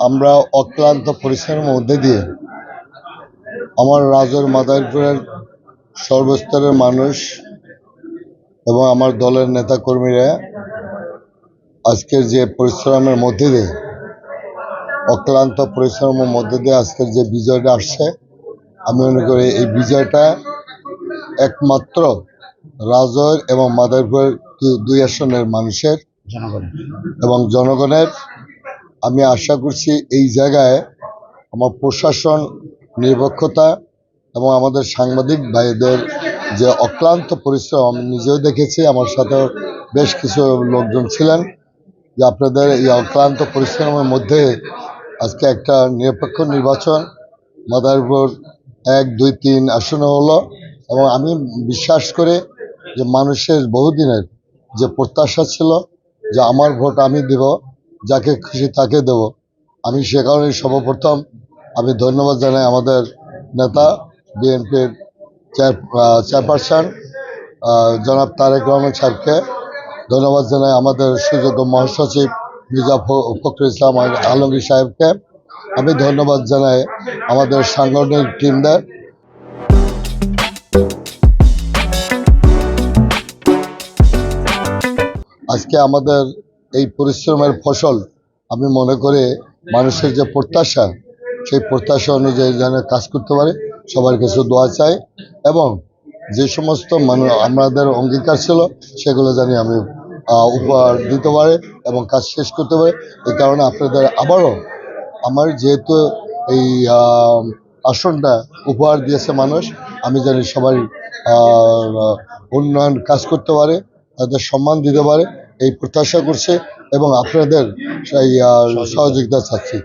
আমরা অক্লান্ত পরিশ্রমের মধ্যে দিয়ে আমার রাজৌর মাদারীপুরের সর্বস্তরের মানুষ এবং আমার দলের নেতাকর্মীরা আজকের যে পরিশ্রমের মধ্যে দিয়ে অক্লান্ত পরিশ্রমের মধ্যে দিয়ে আজকের যে বিজয়টা আসছে, আমি মনে করি এই বিজয়টা একমাত্র রাজৌর এবং মাদারীপুরের দুই আসনের মানুষের এবং জনগণের। আমি আশা করছি এই জায়গায় আমার প্রশাসন নিরপেক্ষতা এবং আমাদের সাংবাদিক ভাইদের যে অক্লান্ত পরিশ্রম আমি নিজেও দেখেছি, আমার সাথেও বেশ কিছু লোকজন ছিলেন, যে আপনাদের এই অক্লান্ত পরিশ্রমের মধ্যে আজকে একটা নিরপেক্ষ নির্বাচন মাদারীপুর 1, 2, 3 আসনে হলো। এবং আমি বিশ্বাস করি যে মানুষের বহুদিনের যে প্রত্যাশা ছিল যে আমার ভোট আমি দেব, যাকে খুশি তাকে দেব, আমি সে কারণে সর্বপ্রথম আমি ধন্যবাদ জানাই আমাদের নেতা বিএনপির চেয়ারপারসন জনাব তারেক রহমান সাহেবকে, ধন্যবাদ জানাই আমাদের সুযোগ্য মহাসচিব মির্জা ফখরুল ইসলাম আলমগীর সাহেবকে, আমি ধন্যবাদ জানাই আমাদের সাংগঠনিক টিমদের। আজকে আমাদের এই পরিশ্রমের ফসল আমি মনে করি মানুষের যে প্রত্যাশা, সেই প্রত্যাশা অনুযায়ী যেন কাজ করতে পারে, সবার কাছে দোয়া চাই এবং যে সমস্ত আমাদের অঙ্গীকার ছিল সেগুলো জানি আমি উপহার দিতে পারে এবং কাজ শেষ করতে পারে। এই কারণে আপনাদের আবারও আমার যেহেতু এই আসনটা উপহার দিয়েছে মানুষ, আমি জানি সবাই উন্নয়ন কাজ করতে পারে, তাদের সম্মান দিতে পারে এই প্রত্যাশা করছে এবং আপনাদের সেই সহযোগিতা চাচ্ছি।